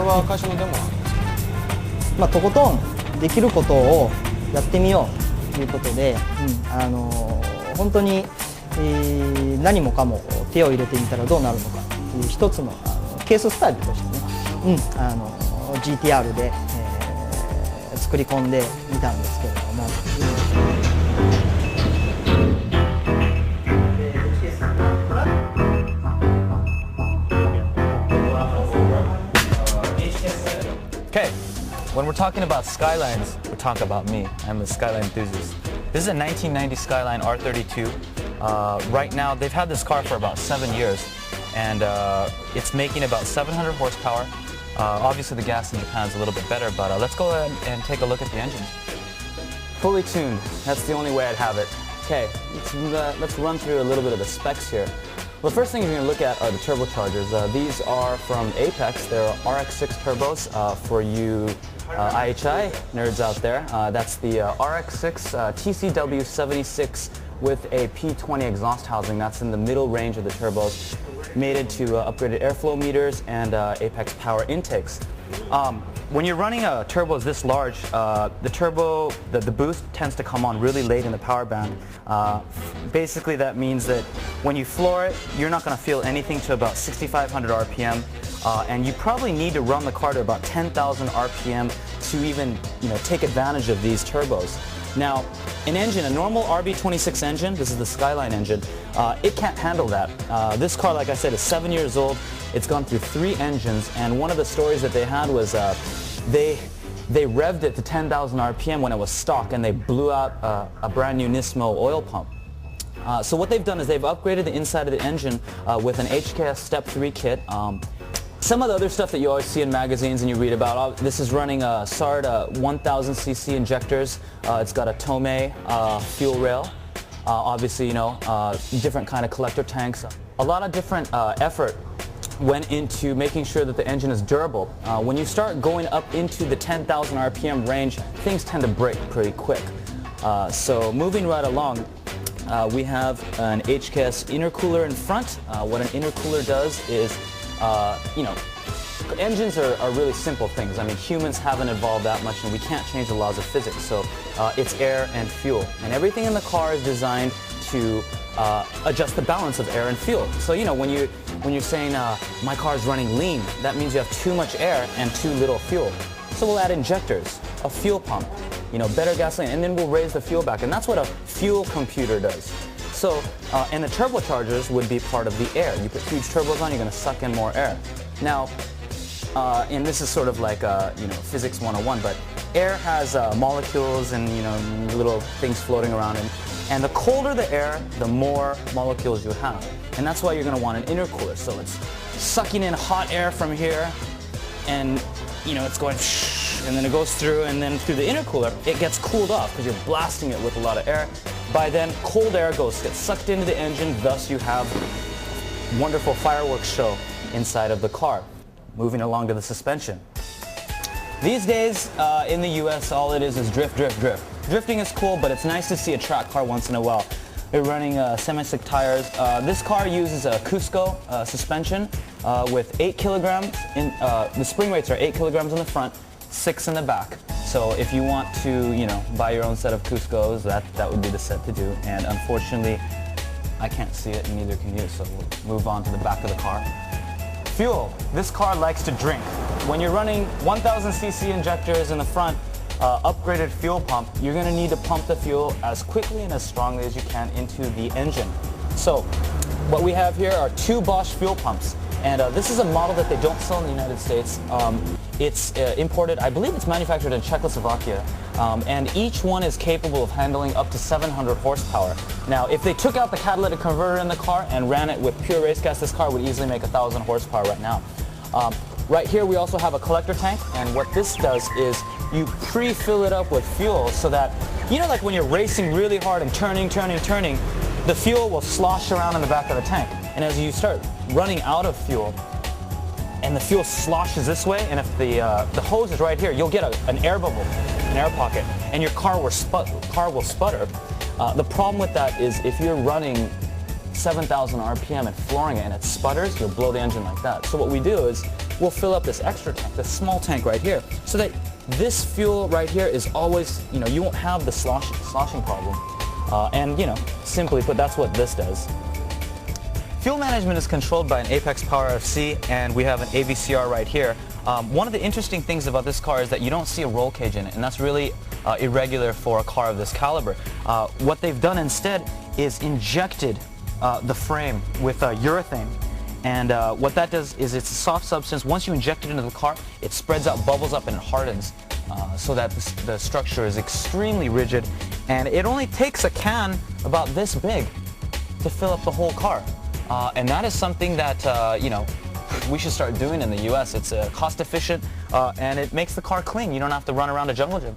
れは会社のデモなんですか？とことんできることをやってみようということで、本当に、何もかも手を入れてみたらどうなるのかという一つのケーススタディとしてね、GTR で、作り込んでみたんですけれども。Okay, when we're talking about Skylines, we're talking about me. I'm a Skyline enthusiast. This is a 1990 Skyline R32. Right now, they've had this car for about 7 years, and it's making about 700 horsepower. Obviously, the gas in Japan is a little bit better, but let's go ahead and take a look at the engine. Fully tuned, that's the only way I'd have it. Okay, let's run through a little bit of the specs here. Well, the first thing you're going to look at are the turbochargers. These are from Apex. They're RX6 turbos for you IHI nerds out there. That's the RX6 TCW76 with a P20 exhaust housing. That's in the middle range of the turbos, mated to upgraded airflow meters and Apex power intakes. When you're running turbos this large, the boost tends to come on really late in the power band. Basically that means that when you floor it, you're not going to feel anything to about 6,500 RPM, and you probably need to run the car to about 10,000 RPM to even take advantage of these turbos. Now, an engine, a normal RB26 engine, this is the Skyline engine, it can't handle that. This car, like I said, is 7 years old. It's gone through 3 engines, and one of the stories that they had was they revved it to 10,000 RPM when it was stock, and they blew out a brand new Nismo oil pump. So what they've done is they've upgraded the inside of the engine with an HKS Step 3 kit. Some of the other stuff that you always see in magazines and you read about, this is running SARD 1000cc injectors. It's got a Tomei fuel rail. Obviously, different kind of collector tanks. A lot of different effort went into making sure that the engine is durable. When you start going up into the 10,000 RPM range, things tend to break pretty quick. So moving right along, we have an HKS intercooler in front. What an intercooler does is, engines are really simple things. I mean, humans haven't evolved that much, and we can't change the laws of physics. So it's air and fuel, and everything in the car is designed to adjust the balance of air and fuel. So when you're saying my car is running lean, that means you have too much air and too little fuel. So we'll add injectors, a fuel pump, better gasoline, and then we'll raise the fuel back, and that's what a fuel computer does. So, and the turbochargers would be part of the air. You put huge turbos on, you're going to suck in more air. Now, and this is sort of like physics 101, but air has molecules and little things floating around, and the colder the air, the more molecules you have, and that's why you're going to want an intercooler. So it's sucking in hot air from here, and it's going and then it goes through, and then through the intercooler it gets cooled off because you're blasting it with a lot of air. By then, cold air gets sucked into the engine, thus you have wonderful fireworks show inside of the car. Moving along to the suspension. These days in the US, all it is drift, drift, drift. Drifting is cool, but it's nice to see a track car once in a while. They're running semi-slick tires. This car uses a Cusco suspension with 8 kilograms. The spring rates are 8 kilograms in the front, 6 in the back. So if you want to, buy your own set of Cuscos, that would be the set to do. And unfortunately, I can't see it, and neither can you, so we'll move on to the back of the car. Fuel. This car likes to drink. When you're running 1000cc injectors in the front, upgraded fuel pump, you're going to need to pump the fuel as quickly and as strongly as you can into the engine. So what we have here are 2 Bosch fuel pumps. And this is a model that they don't sell in the United States. It's imported, I believe it's manufactured in Czechoslovakia, and each one is capable of handling up to 700 horsepower. Now, if they took out the catalytic converter in the car and ran it with pure race gas, this car would easily make 1,000 horsepower right now. Right here we also have a collector tank, and what this does is you pre-fill it up with fuel so that, like when you're racing really hard and turning, the fuel will slosh around in the back of the tank. And as you start running out of fuel, and the fuel sloshes this way, and if the hose is right here, you'll get an air bubble, an air pocket, and your car will sputter. The problem with that is if you're running 7,000 RPM and flooring it and it sputters, you'll blow the engine like that. So what we do is we'll fill up this extra tank, this small tank right here, so that this fuel right here is always, you won't have the sloshing problem. And simply put, that's what this does. Fuel management is controlled by an Apex Power FC, and we have an AVCR right here. One of the interesting things about this car is that you don't see a roll cage in it, and that's really irregular for a car of this caliber. What they've done instead is injected the frame with urethane, and what that does is it's a soft substance. Once you inject it into the car, it spreads out, bubbles up, and it hardens, so that the structure is extremely rigid, and it only takes a can about this big to fill up the whole car. And that is something that, we should start doing in the US. It's cost efficient, and it makes the car clean. You don't have to run around a jungle gym.